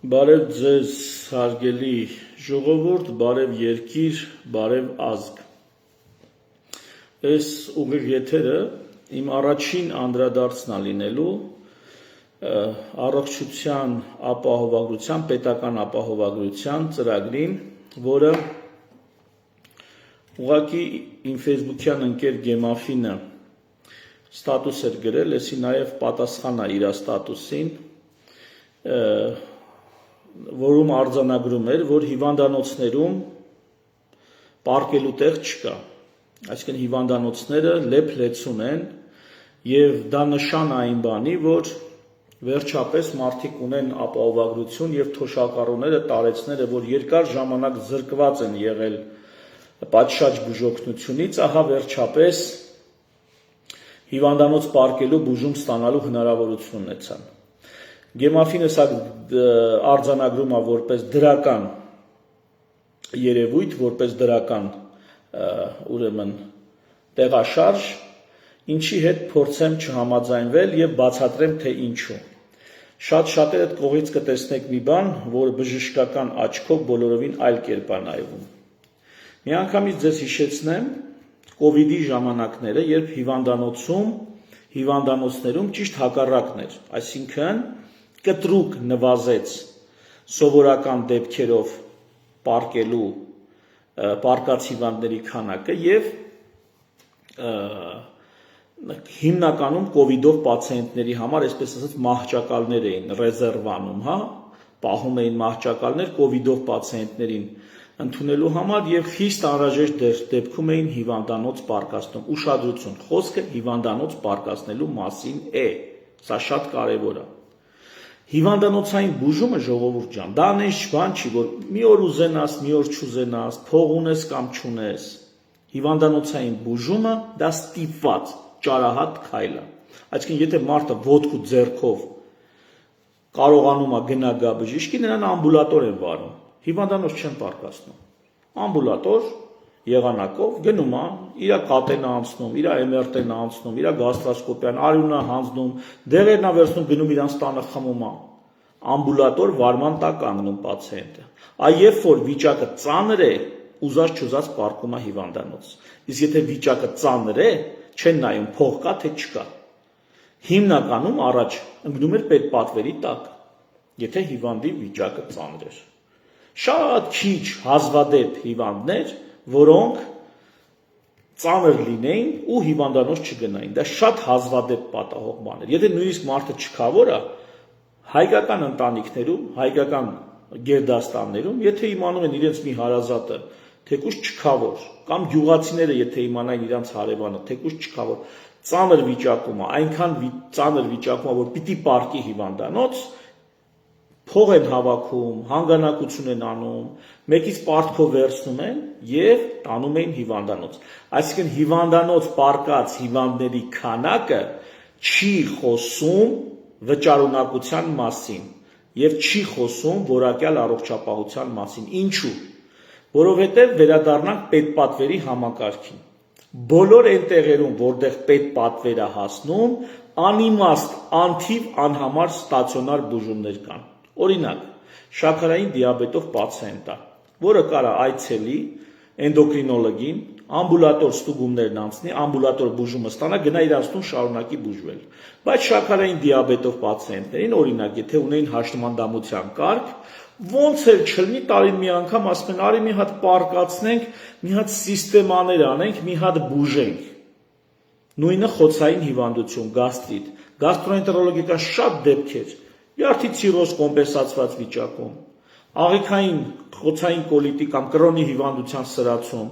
Բարև ձեզ հարգելի ժողովուրդ, բարև երկիր, բարև ազգ։ Այս ուղիղ եթերը իմ առաջին անդրադարձն է լինելու առողջության ապահովագրության, պետական ապահովագրության ծրագրին, որը ուղղակի իմ Facebook-յան ընկեր Գեմաֆինը ստատուս էր գրել, էսի նաև պատասխան է իր ստատուսին, որում արձանագրում էր, որ հիվանդանոցներում պարկելու տեղ չկա, այսինքն հիվանդանոցները լեփ-լեցուն են եւ դա նշան այն բանի, որ վերջապես մարդիկ ունեն ապահովագրություն եւ թոշակառուները, տարեցները, որ երկար ժամանակ զրկված են եղել պատշաճ բուժօգնությունից, ահա վերջապես հիվանդանոց պարկելու բուժում ստանալու հնարավորություն ունեցան։ Գեմաֆինը սա արձանագրում է որպես դրական երևույթ, որպես դրական ուրեմն տեղաշարժ, ինչի հետ փորձեմ չհամաձայնվել եւ բացատրեմ թե ինչու։ Շատ-շատերը այդ կողից կտեսնեք մի բան, որը բժշկական աչքով բոլորովին այլ կերպ է նայվում։ Միանգամից ձեզ հիշեցնեմ COVID-ի ժամանակները, երբ հիվանդանոցներում ճիշտ հակառակն էր, այսինքն կտրուկ նվազեց սովորական դեպքերով պարկելու պարկած հիվանդների քանակը եւ հիմնականում COVID-ով պացիենտների համար, այսպես ասած, մահճակալներ էին ռեզերվանում, պահում էին մահճակալներ COVID-ով պացիենտներին ընդունելու համար եւ խիստ անհրաժեշտ դեպքում էին հիվանդանոց պարկացնում։ Ուշադրություն, խոսքը հիվանդանոց պարկացնելու մասին է։ Սա շատ կարեւոր է։ Հիվանդանոցային բուժումը, ժողովուրդ ջան, դա այնպես բան չի, որ մի օր ուզենաս, մի օր չուզենաս, փող ունես կամ չունես։ Հիվանդանոցային բուժումը դա ստիպված ճարահատ քայլ է։ Այսինքն, եթե մարդը ոտք ու ձեռքով կարողանում է գնա գա բժիշկի, նրան ամբուլատոր են վարում։ Հիվանդանոց չեն պարկացնում։ Ամբուլատոր եղանակով գնում է, իր կատեն անցնում, իր MRT-ն անցնում, իր գաստրոսկոպիան, արյունը հանձնում, դեղերն է վերցնում, գնում իրանց տանը խմում է։ Ամբուլատոր վարման տակ կանգնում պացիենտը։ Երբ որ վիճակը ծանր է, ուզած-չուզած պարկում է հիվանդանոց։ Իսկ եթե վիճակը ծանր է, չեն նայում փող կա թե չկա։ Հիմնականում առաջ ընկնում էր պետպատվերի տակ, եթե հիվանդի վիճակը ծանր էր։ Շատ քիչ հազվադեպ հիվանդներ, որոնք ծանր լինեին ու հիվանդանոց չգնային։ Դա շատ հազվադեպ պատահող բան էր։ Եթե նույնիսկ մարդը չքավոր է, հայկական ընտանիքներում, հայկական գերդաստաններում, եթե իմանում են իրենց մի հարազատը, թեկուզ չքավոր, կամ գյուղացիները, եթե իմանային իրենց հարևանը, թեկուզ չքավոր, ծանր վիճակում է, այնքան ծանր վիճակում է, որ պիտի պարկի հիվանդանոց, փող են հավաքում, հանգանակություն են անում, մեկից պարտքով վերցնում են եւ տանում են հիվանդանոց։ Այսինքն հիվանդանոց պարկած հիվանդների քանակը չի խոսում վճարունակության մասին եւ չի խոսում որակյալ առողջապահության մասին։ Ինչու՞։ Որովհետեւ վերադառնանք պետպատվերի համակարգին։ Բոլոր այն տեղերում, որտեղ պետպատվեր է հասնում, անիմաստ, անթիվ, անհամար ստացիոնար բուժումներ կան։ Օրինակ, շաքարային դիաբետով պացիենտ է, որը կարա այցելի էնդոկրինոլոգին, ամբուլատոր ստուգումներն անցնի, ամբուլատոր բուժումը ստանա, գնա իրանց տուն շարունակի բուժվել։ Բայց շաքարային դիաբետով պացիենտներին, օրինակ, եթե ունեին հաշմանդամության կարգ, ոնց էլ չլինի, տարին մի անգամ ասում են, արի մի հատ պարկացնենք, մի հատ սիստեմաներ անենք, մի հատ բուժենք։ Նույնը խոցային հիվանդություն, գաստրիտ, գաստրոենտերոլոգիկան շատ դեպքեր, յարդի ցիրոզ կոմպենսացված վիճակում, աղիքային խոցային կոլիտի կամ կրոնի հիվանդության սրացում,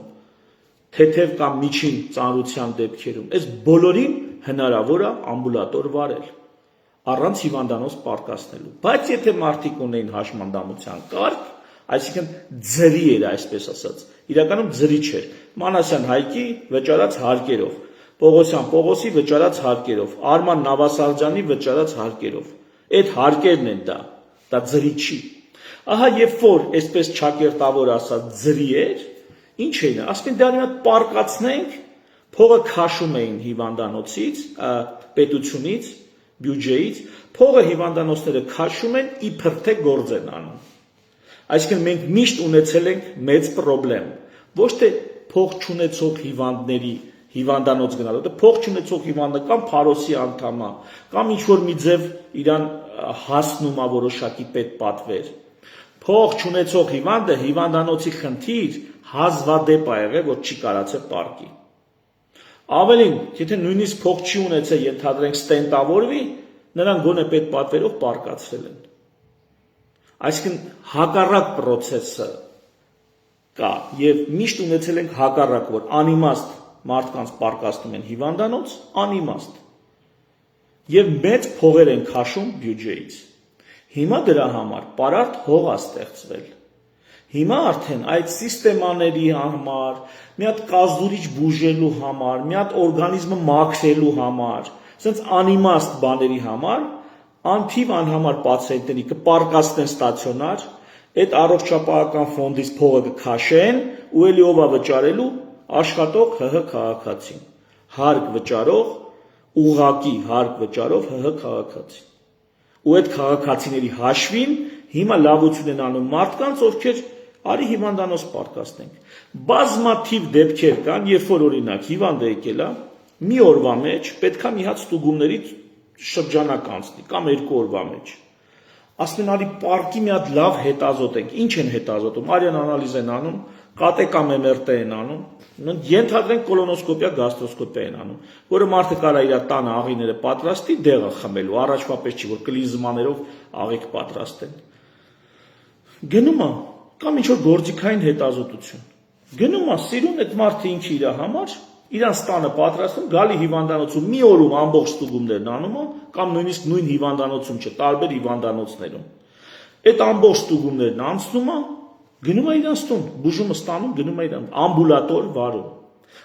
թեթև կամ միջին ծանրության դեպքերում, այս բոլորին հնարավոր է ամբուլատոր վարել, առանց հիվանդանոց պարկացնելու։ Բայց եթե մարդիկ ունեին հաշմանդամության կարգ, այսինքն ձրի էր, այսպես ասած, իրականում ձրի չէր, Մանասյան Հայկի վճարած հարկերով, Պողոսյան Պողոսի վճարած հարկերով, Արման Նավասարդյանի վճարած հարկերով, այդ հարկերն են դա ձրի չի։ Ահա երբ որ այսպես ճակերտավոր ասած ձրի էր, ինչ էին, ասում են դե անիմատ պարկացնենք, փողը քաշում էին հիվանդանոցից, պետությունից, բյուջեից, փողը հիվանդանոցները քաշում են, իբր թե գործ են անում։ Այսինքն մենք միշտ ունեցել ենք մեծ խնդրեմ, ոչ թե փող չունեցող հիվանդների հիվանդանոց գնալու, դա փող չունեցող հիվանդը կամ փարոսի անդամ է, կամ ինչ որ մի ձև իրան հասնում է որոշակի պետպատվեր։ Փող չունեցող հիվանդը հիվանդանոցի խնդիր հազվադեպ է եղել, որ չի կարացել պարկի։ Ավելին, եթե նույնիսկ փող չի ունեցել, ենթադրենք ստենտավորվի, նրանք գոնե պետպատվերով պարկացրել են։ Այսինքն հակառակ process-ը կա եւ միշտ ունեցել ենք հակառակ, որ անիմաստ մարդկանց պարկացնում են հիվանդանոց, անիմաստ եւ մեծ փողեր են քաշում բյուջեից։ Հիմա դրա համար պարարտ հող է ստեղծվել։ Հիմա արդեն այդ սիստեմաների համար, մի հատ կազդուրիչ բուժելու համար, մի հատ օրգանիզմը մաքրելու համար, ասենց անիմաստ բաների համար անթիվ անհամար պացիենտների կպարկացնեն ստացիոնար, այդ առողջապահական ֆոնդից փողը կքաշեն ու էլի ով է վճարելու աշխատող ՀՀ քաղաքացին, հարկ վճարող, ուղղակի հարկ վճարով ՀՀ քաղաքացին։ Ու այդ քաղաքացիների հաշվին հիմա լավություն են անում մարդկանց, ովքեր արի հիվանդանոց պարկացնենք։ Բազմաթիվ դեպքեր կան, երբ որ օրինակ հիվանդը եկել է, մի օրվա մեջ պետքա մի հատ ստուգումներից շրջանակ անցնի կամ 2 օրվա մեջ։ Ասում են արի պարկի մի հատ լավ հետազոտ ենք։ Ինչ են հետազոտում։ Արյան անալիզ են անում, կատեկա MRT են անում, ենթադրենք կոլոնոսկոպիա, գաստրոսկոպիա են անում, որը մարդը կարա իր տանը աղիները պատրաստի, դեղը խմելու, առաջվա պես չի, որ կլիզմաներով աղիք պատրաստեն։ Գնում է, կամ ինչ որ գործիքային հետազոտություն։ Գնում է, սիրուն այդ մարդը ինքը իր համար, իրան ստանը պատրաստում, գալի հիվանդանոցում մի օրում ամբողջ ստուգումներն անում է, կամ նույնիսկ նույն հիվանդանոցում չէ, տարբեր հիվանդանոցներում։ Այդ ամբողջ ստուգումներն անցնում է, գնում է իրանց տուն, բուժումը ստանում, գնում է իրան ամբուլատոր վարում։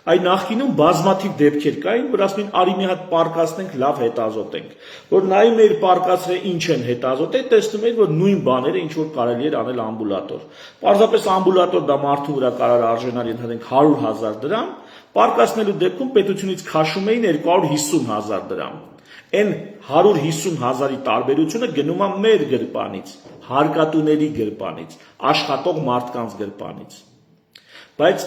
Այ նախկինում բազմաթիվ դեպքեր կային, որ ասում են արի մի հատ պարկացնենք, լավ հետազոտենք, որ նայում էր պարկացրել ինչ են հետազոտել, տեսնում էր, որ նույն բաները ինչ որ կարելի էր անել ամբուլատոր։ Պարզապես ամբուլատոր դա մարդու վրա կարար արժենալ ենթադրենք 100,000 դրամ, պարկացնելու դեպքում պետությունից քաշում էին 250,000 դրամ։ Այն 150,000-ի տարբերությունը գնում է մեր գրպանից, հարկատուների գրպանից, աշխատող մարդկանց գրպանից։ Բայց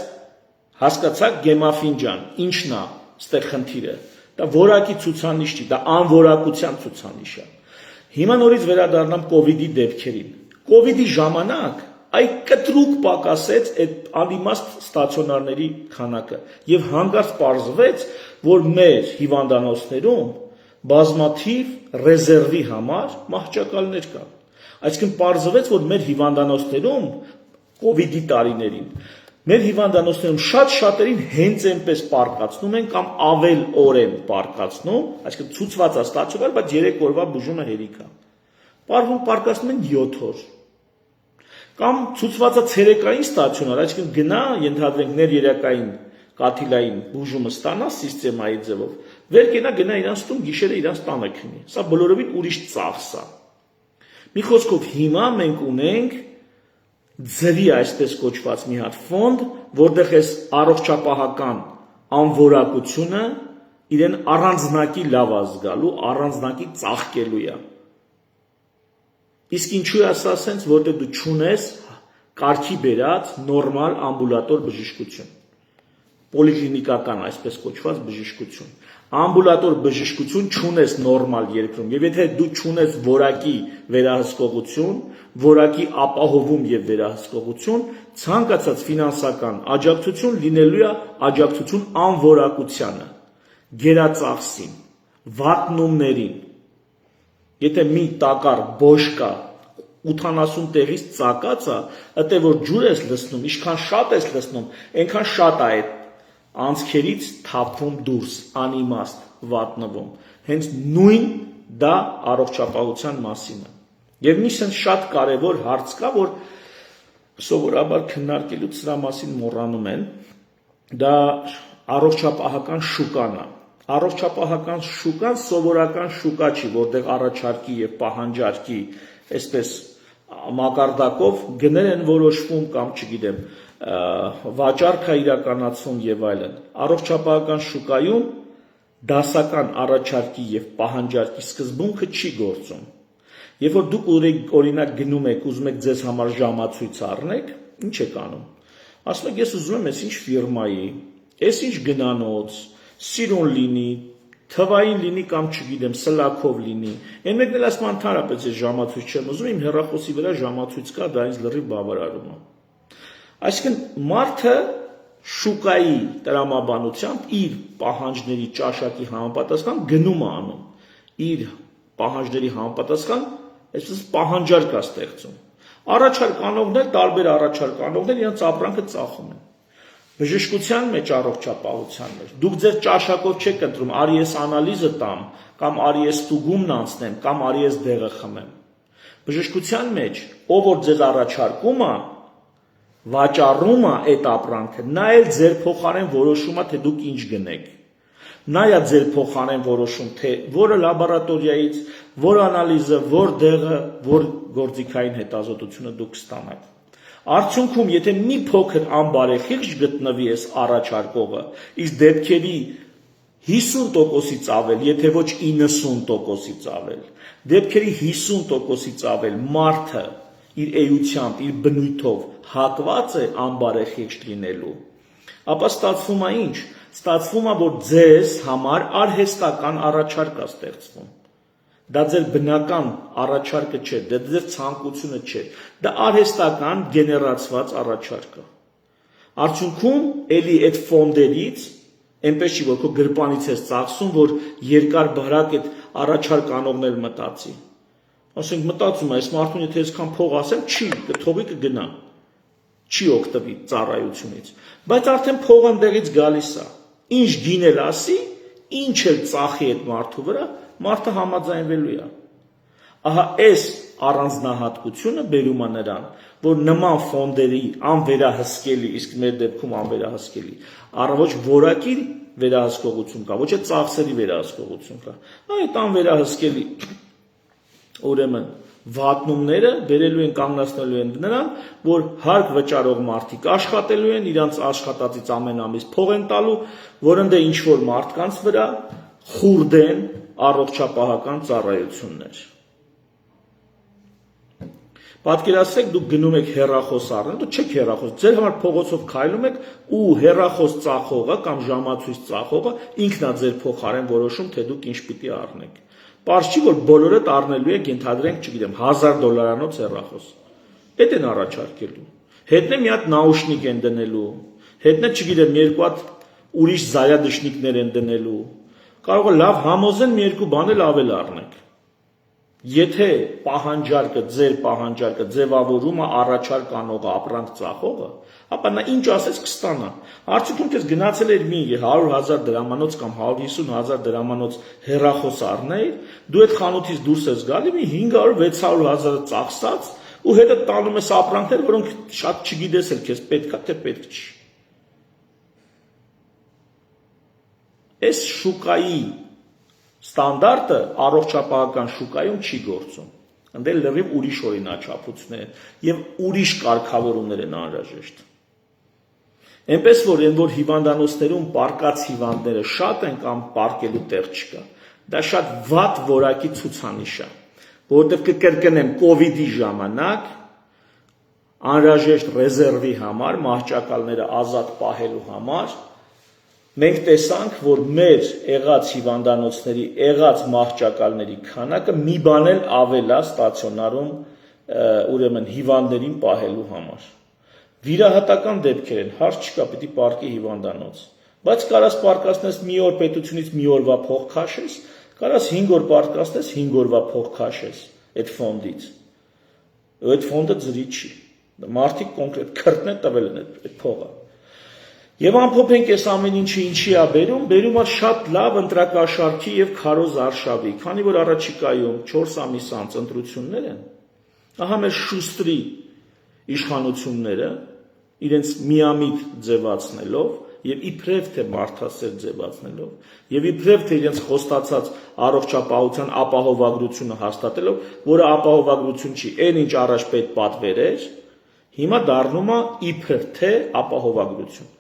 հասկացաք Գեմաֆին ջան, ինչն է ստեղ խնդիրը։ Դա որակի ցուցանիշ չի, դա անորակության ցուցանիշ է։ Հիմա նորից վերադառնամ կոവിഡ്ի դեպքերին։ Կոവിഡ്ի ժամանակ այ կտրուկ պակասեց այդ անիմաստ ստացիոնարների քանակը եւ հանկարծ պարզվեց, որ մեր հիվանդանոցներում բազմաթիվ ռեզերվի համար մահճակալներ կան։ Այսինքն պարզվեց, որ մեր հիվանդանոցներում կոവിഡ്ի տարիներին մեր հիվանդանոցներում շատ-շատերին հենց այնպես պարկացնում են կամ ավել օր են պարկացնում, այսինքն ցուցված է ստացիոնար, բայց 3 օրվա բուժումը հերիք է։ Պարվում պարկացնում են 7 օր։ Կամ ցուցված է ցերեկային ստացիոնար, այսինքն գնա, ենթադրենք ներերակային կաթիլային բուժումը ստանա սիստեմայի ձևով, վեր կենա գնա իրանց տուն, գիշերը իրանց տանը քնի։ Սա բոլորովին ուրիշ ծախս է։ Մի խոսքով հիմա մենք ունենք ձրի այսպես կոչված մի հատ ֆոնդ, որտեղ էս առողջապահական անորակությունը իրեն առանձնակի լավ է զգալու, առանձնակի ծաղկելու է։ Իսկ ինչու է սա սենց, որտեղ դու չունես կարգի բերած նորմալ ամբուլատոր բժշկություն, պոլիկլինիկական այսպես կոչված բժշկություն, ամբուլատոր բժշկություն չունես նորմալ երկրում, եւ եթե դու չունես որակի վերահսկողություն, որակի ապահովում եւ վերահսկողություն, ցանկացած ֆինանսական աջակցություն լինելու է աջակցություն անորակությանը, գերածախսին, վատնումներին։ Եթե մի տակար բոշկա 80 տեղից ծակած է, ըտե որ ջուր ես լցնում, ինչքան շատ ես լցնում, այնքան շատ է այդ անցքերից թափվում դուրս, անիմաստ վատնվում։ Հենց նույն դա առողջապահության մասին է։ Եվ մի շատ կարևոր հարց կա, որ սովորաբար քննարկելուց սրա մասին մոռանում են, դա առողջապահական շուկան է։ Առողջապահական շուկան սովորական շուկա չի, որտեղ առաջարկի եւ պահանջարկի այսպես մակարդակով գներ են որոշվում կամ չգիտեմ վաճառք է իրականացվում եւ այլն։ Առողջապահական շուկայում դասական առաջարկի եւ պահանջարկի սկզբունքը չի գործում։ Երբ որ դուք օրինակ գնում եք, ուզում եք ձեզ համար ժամացույց առնեք, ինչ եք անում։ Ասում եք, ես ուզում եմ այսինչ ֆիրմայի, այսինչ գնանոց, սիրուն լինի, թվային լինի կամ չգիտեմ, սլաքով լինի։ Այն մեկն էլ ասում ընդհանրապես ես ժամացույց չեմ ուզում, իմ հեռախոսի վրա ժամացույց կա, դա ինձ լրիվ բավարարում է։ Այսինքն մարդը շուկայի տրամաբանությամբ իր պահանջների ճաշակի համապատասխան գնում է անում, իր պահանջների համապատասխան, այսպես պահանջարկ է ստեղծում։ Առաջարկ անողներ, տարբեր առաջարկ անողներ իրենց ապրանքը ծախում են։ Բժշկության մեջ, առողջապահության մեջ դուք ձեր ճաշակով չեք ընտրում, արի ես անալիզը տամ, կամ արի ես ստուգումն անցնեմ, կամ արի ես դեղը խմեմ։ Բժշկության մեջ ով որ ձեզ առաջարկում է, վաճառում է այդ ապրանքը, նա էլ ձեր փոխարեն որոշում է, թե դուք ինչ գնեք։ Նա է ձեր փոխարեն որոշում, թե որը լաբորատորիայից, որ անալիզը, որ դեղը, որ գործիքային հետազոտությունը դուք ստանաք։ Արդյունքում, եթե մի փոքր անբարեխիղճ գտնվի այս առաջարկողը, իսկ դեպքերի 50%-ից ավել, եթե ոչ 90%-ից ավել, դեպքերի 50%-ից ավել մարդը իր էությամբ, իր բնույթով հակված է անբարեխիղճ լինելու, ապա ստացվում է ինչ։ Ստացվում է, որ ձեզ համար արհեստական առաջարկ է ստեղծվում։ Դա ձեր բնական առաջարկը չէ, դա ձեր ցանկությունը չէ, դա արհեստական գեներացված առաջարկ է։ Արդյունքում էլի այդ ֆոնդերից այնպես չի, որ քո գրպանից ես ծախսում, որ երկար բարակ այդ առաջարկ անողներ մտածի։ Ասենք մտածում է, այս մարդուն եթե այսքան փող ասեմ, չի, կթողի կգնա, չի օգտվի ծառայությունից, բայց արդեն փողը ընդեղից գալիս է։ Ինչ գին էլ ասի, ինչ էլ ծախի այդ մարդու վրա, մարդը համաձայնվելու է։ Ահա այս առանձնահատկությունը բերում է նրան, որ նման ֆոնդերի անվերահսկելի, իսկ մեր դեպքում անվերահսկելի, առավոչ որակի վերահսկողություն կա, ոչ է ծախսերի վերահսկողություն կա։ Այդ անվերահսկելի ուրեմն վատնումները բերելու են կանգնացնելու են նրան, որ հարկ վճարող մարդիկ աշխատելու են, իրանց աշխատածից ամեն ամիս փող են տալու, որոնց ինչ որ մարդկանց վրա խուրդեն առողջապահական ծառայություններ։ Պատկերացրեք դուք գնում եք հեռախոս առնել, դուք չեք հեռախոս, ձեր համար փողոցով քայլում եք ու հեռախոս ծախողը կամ ժամացույց ծախողը ինքն է ձեր փոխարեն որոշում, թե դուք ինչ պիտի առնեք։ Պարզ չի, որ բոլորը առնելու եք, ենթադրենք, չգիտեմ, $1000 հեռախոս։ Այդ են առաջարկելու։ Հետն է մի հատ նաուշնիկ են դնելու, հետն է, չգիտեմ, երկու հատ ուրիշ զայադշնիկներ են դնելու։ Կարող է լավ համոզեն մի երկու բան էլ ավել առնեք։ Եթե պահանջարկը, ձեր պահանջարկը ձևավորում է առաջարկ անողը, ապրանք ծախողը, ապա նա ինչ ասես կստանա։ Արդյունքում քեզ գնացել էր մի 100,000 դրամանոց կամ 150,000 դրամանոց հեռախոս առնել, դու այդ խանութից դուրս ես գալի մի 500-600,000 ծախսած ու հետո տանում ես ապրանքներ, որոնք շատ չգիտես էլ քեզ պետք է թե պետք չի։ Այս շուկայի ստանդարտը առողջապահական շուկայում չի գործում։ Ընդ էլ լրիվ ուրիշ օրինաչափություններ են եւ ուրիշ կարգավորումներ են անհրաժեշտ։ Այնպես որ այն որ հիվանդանոցներում պարկած հիվանդները շատ են կամ պարկելու տեղ չկա, դա շատ վատ որակի ցուցանիշ է, որովհետեւ կկրկնեմ կոവിഡ്ի ժամանակ անհրաժեշտ ռեզերվի համար, մահճակալները ազատ պահելու համար մենք տեսանք, որ մեր եղած հիվանդանոցների, եղած մահճակալների քանակը մի բան էլ ավել է ստացիոնարում ուրեմն հիվանդներին պահելու համար։ Վիրահատական դեպքեր են, հարց չկա, պիտի պարկի հիվանդանոց։ Բայց կարաս պարկասնես մի օր պետությունից մի օրվա փող քաշես, կարաս 5 օր պարկասնես 5 օրվա փող քաշես այդ ֆոնդից։ Այդ ֆոնդը ծրի չի։ Մարդիկ կոնկրետ քրտնեն տվել են այդ փողը։ Եվ ամփոփենք այս ամեն ինչը ինչի է բերում է շատ լավ ընտրակաշարքի եւ քարոզ արշավի, քանի որ առաջիկայում 4 ամիս անց ընտրություններ են, ահա մեր շուստրի իշխանությունները իրենց միամիտ ձևացնելով եւ իբրև թե մարդասեր ձևացնելով եւ իբրև թե իրենց խոստացած առողջապահության ապահովագրությունը հաստատելով, որը ապահովագրություն չի, այն ինչ առաջ պետք պատվեր էր, հիմա դառնում է իբր թե ապահովագրություն։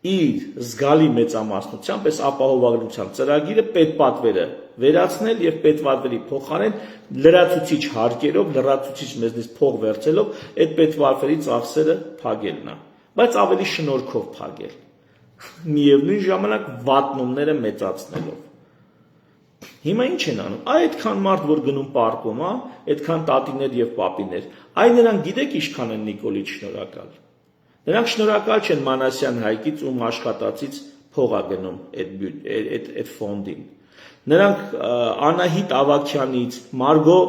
իր զգալի մեծամասնությամբ այս ապահովագրության ծրագիրը պետպատվերը վերացնել եւ պետպատվերի փոխարեն լրացուցիչ հարկերով, լրացուցիչ մեզնից փող վերցելով այդ պետպատվերի ծախսերը փակելն է, բայց ավելի շնորհքով փակել։ Միևնույն ժամանակ վատնումները մեծացնելով։ Հիմա ինչ են անում։ Այդքան մարդ որ գնում պարկում, այդքան տատիներ եւ պապիներ։ Այ նրանք գիտեք ինչքան են Նիկոլից շնորհակալ։ Նրանք շնորհակալ չեն Մանասյան Հայկից ում աշխատածից փող է գնում այդ ֆոնդին։ Նրանք Անահիտ Ավագյանից, Մարգո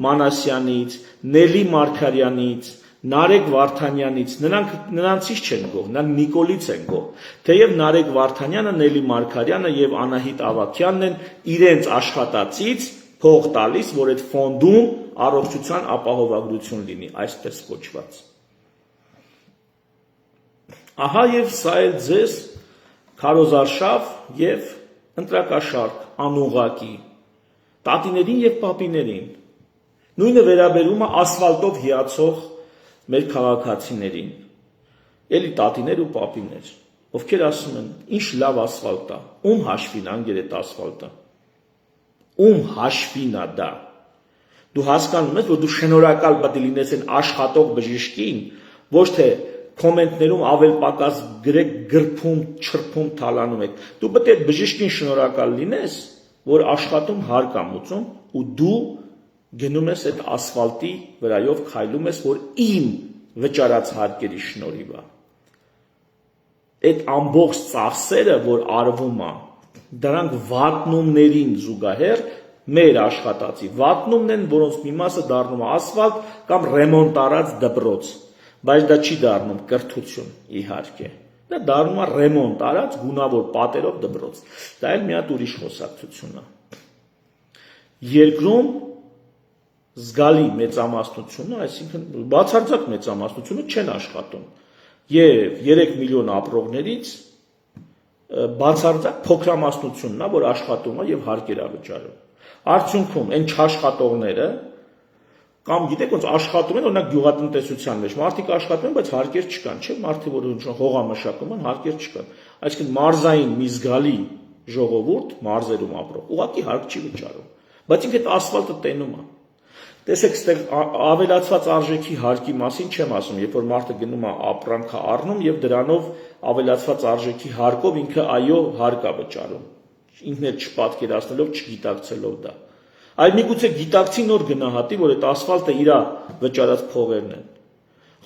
Մանասյանից, Նելի Մարգարյանից, Նարեկ Վարդանյանից, նրանցից չեն գող, նրանք Նիկոլից են գող։ Թեև Նարեկ Վարդանյանը, Նելի Մարգարյանը եւ Անահիտ Ավագյանն են իրենց աշխատածից փող տալիս, որ այդ ֆոնդում առողջության ապահովագրություն լինի, այսպես կոչված։ Ահա եւ սա է ձեզ քարոզարշավ եւ ընտրակաշարք անուղակի տատիներին եւ պապիներին։ Նույնը վերաբերում է ասֆալտով հիացող մեր քաղաքացիներին։ Էլի տատիներ ու պապիներ, ովքեր ասում են, ինչ լավ ասֆալտ է, ում հաշվին անգեր այդ ասֆալտը։ Ում հաշվին է դա։ Դու հասկանում ես, որ դու շնորհակալ պետք է լինես այն աշխատող բժշկին, ոչ թե կոմենտներում ավել պակաս գրեք գրփում, չրփում, թալանում եք։ Դու պետք է բժշկին շնորհակալ լինես, որ աշխատում հարկ է մուծում ու դու գնում ես այդ ասֆալտի վրայով քայլում ես, որ իմ վճարած հարկերի շնորհիվ է։ Այդ ամբողջ ծախսերը, որ արվում է, դրանք վատնումներին զուգահեռ մեր աշխատածի վատնումն են, որոնց մի մասը դառնում է ասֆալտ կամ ռեմոնտ արած դպրոց, բայց դա չի դառնում կրթություն, իհարկե։ Դա դառնում է ռեմոնտ արած գունավոր պատերով դպրոց։ Դա էլ մի հատ ուրիշ խոսակցություն է։ Երկրում զգալի մեծամասնությունը, այսինքն բացարձակ մեծամասնությունը չեն աշխատում։ Եվ 3 միլիոն ապրողներից բացարձակ փոքրամասնությունն է, որ աշխատում է եւ հարկեր է վճարում։ Արդյունքում այն չաշխատողները կամ գիտեք ոնց աշխատում են, օրինակ գյուղատնտեսության մեջ մարդիկ աշխատում են, բայց հարկեր չկան, չէ՞, մարդիկ որ հողամշակում են, հարկեր չկան։ Այսինքն մարզային մի զգալի ժողովուրդ մարզերում ապրող ուղղակի հարկ չի վճարում, բայց ինքը այդ ասֆալտը տենում է։ Տեսեք, այստեղ ավելացված արժեքի հարկի մասին չեմ ասում, երբ որ մարդը գնում է ապրանքը առնում եւ դրանով ավելացված արժեքի հարկով ինքը այո հարկ է վճարում։ Ինքն էլ չպատկերացնելով, չգիտակցելով դա։ Այլ միգուցե գիտակցի նոր գնահատի, որ այդ ասֆալտը իր վճարած փողերն են։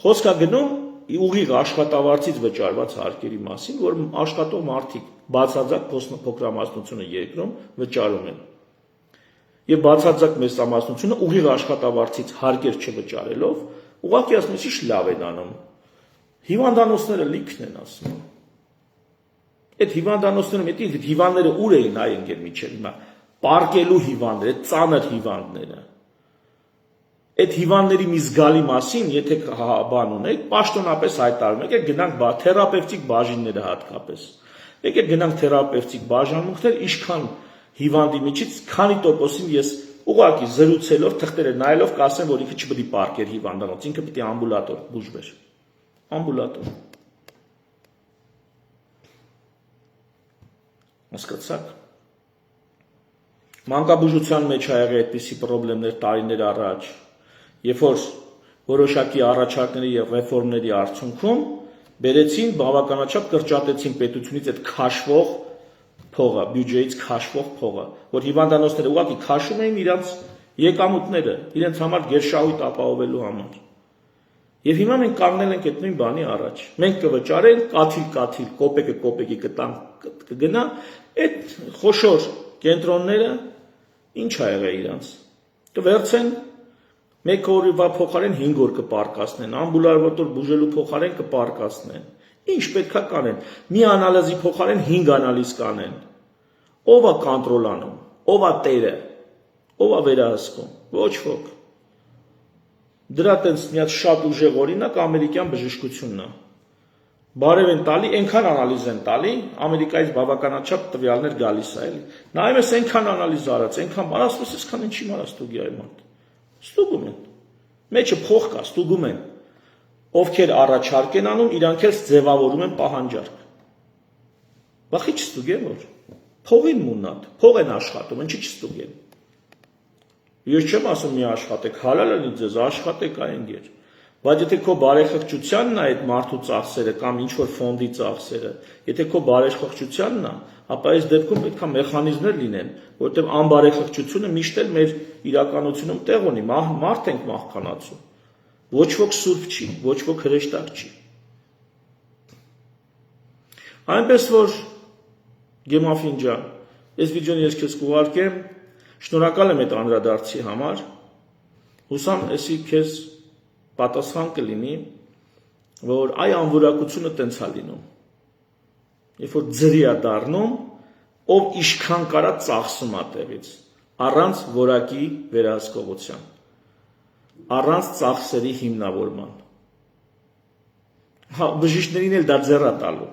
Խոսք է գնում ուղիղ աշխատավարձից վճարված հարկերի մասին, որ աշխատող մարդիկ բացարձակ փոքրամասնությունը երկրում վճարում են։ Եվ բացարձակ մեծամասնությունը ուղիղ աշխատավարձից հարկեր չվճարելով, ուղղակի ասում են, ինչ լավ են անում։ Հիվանդանոցները լիքն են ասում։ Այդ հիվանդանոցները մետի հիվանդները ուր էին այ ընկեր միջև հիմա պարկելու հիվանդները, այդ ծանր հիվանդները։ Այդ հիվանդների մի զգալի մասին, եթե բան ունեք, պաշտոնապես հայտարարում եք, գնանք թերապևտիկ բաժինները հատկապես։ Եկեք գնանք թերապևտիկ բաժանմունքներ, ինչքան հիվանդի միջից քանի տոկոսին ես ուղղակի զրուցելով, թղթերը նայելով կասեմ, որ ինքը չպետք է պարկեր հիվանդանոց, ինքը պետք է ամբուլատոր բուժվեր։ Ամբուլատոր։ Հասկացաք։ Մանկաբուժության մեջ ա եղել այդպիսի խնդիրներ տարիներ առաջ, երբ որ որոշակի առաջարկների եւ ռեֆորմների արդյունքում բերեցին բավականաչափ կրճատեցին պետությունից այդ քաշվող փողը, բյուջեից քաշվող փողը, որ հիվանդանոցները ուղղակի քաշում էին իրենց եկամուտները, իրենց համար գերշահույթ ապահովելու համար։ Եվ հիմա մենք կանգնել ենք այդ նույն բանի առաջ։ Մենք կվճարենք կաթիլ, կոպեկի կտանք կգնա, այդ խոշոր կենտրոնները ինչ ա եղել իրանց։ Կվերցեն 1 օրվա փոխարեն 5 օր կպարկասնեն, ամբուլատոր բուժելու փոխարեն կպարկասնեն։ Ինչ պետքա կանեն։ Մի անալիզի փոխարեն 5 անալիզ կանեն։ Ո՞վ է կոնտրոլ անում, ո՞վ է տերը, ո՞վ է վերահսկում։ Ոչ ոք։ Դրա տենց մի հատ շատ ուժեղ օրինակ ամերիկյան բժշկությունն է։ Բարև են տալի, այնքան անալիզ են տալի, Ամերիկայից բավականաչափ տվյալներ գալիս է, էլի։ Նայում ես այնքան անալիզ արած, այնքան մարաստ, այսքան ինչի մարաստուգի այ մարդ։ Ստուգում են։ Մեջը փող կա, ստուգում են։ Ովքեր առաջարկ են անում, իրանք էլ ձևավորում են պահանջարկ։ Բախի չստուգեն որ փողին մունատ, փող են աշխատում, ինչի չստուգեն։ Ես չեմ ասում մի աշխատեք, հալալ է ձեզ, աշխատեք այն գեր։ Բայց եթե քո բարեխղճությանն է այդ մարդու ծախսերը կամ ինչ որ ֆոնդի ծախսերը, եթե քո բարեխղճությանն է, ապա այս դեպքում պետք է մեխանիզմներ լինեն, որտեղ անբարեխղճությունը միշտ էլ մեր իրականությունում տեղ ունի, մարդ ենք մահկանացու։ Ոչ ոք սուրբ չի, ոչ ոք հրեշտակ չի։ Այնպես որ Գեմաֆին ջան, այս վիդեոն ես քեզ կուղարկեմ, շնորհակալ եմ այդ անդրադարձի համար, հուսամ էսի քեզ պատասխան կլինի, որ այ անվորակությունը տենց է լինում, երբ որ ձրի է դառնում, ով իշքան կարա ծախսում է տեղից, առանց որակի վերահսկողության, առանց ծախսերի հիմնավորման, բժիշկներին էլ դա ձեռ է տալու,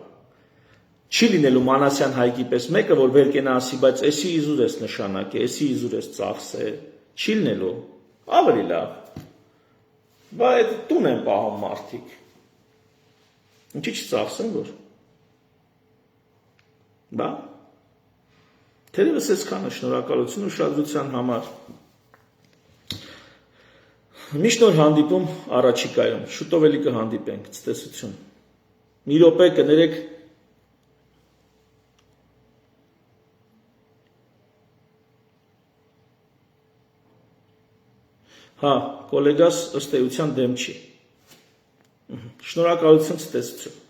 չի լինելու Մանասյան Հայկի պես մեկը, որ վեր կենա ասի, բայց էսի իզուր ես նշանակ է, էսի իզուր ես ծախսե, չի լինելու, ավելի լավ, բայց տուն են պահում մարդիկ, ինչի չծախսեն որ, բա, թերևս այսքանը շնորհակալություն ուշադրության համար, միշտ նոր հանդիպում առաջիկայում, շուտով էլի կհանդիպենք, ցտեսություն, մի րոպե կներեք, հա, կոլեգաս ըստ էության դեմ չի, շնորհակալություն, ցտեսություն։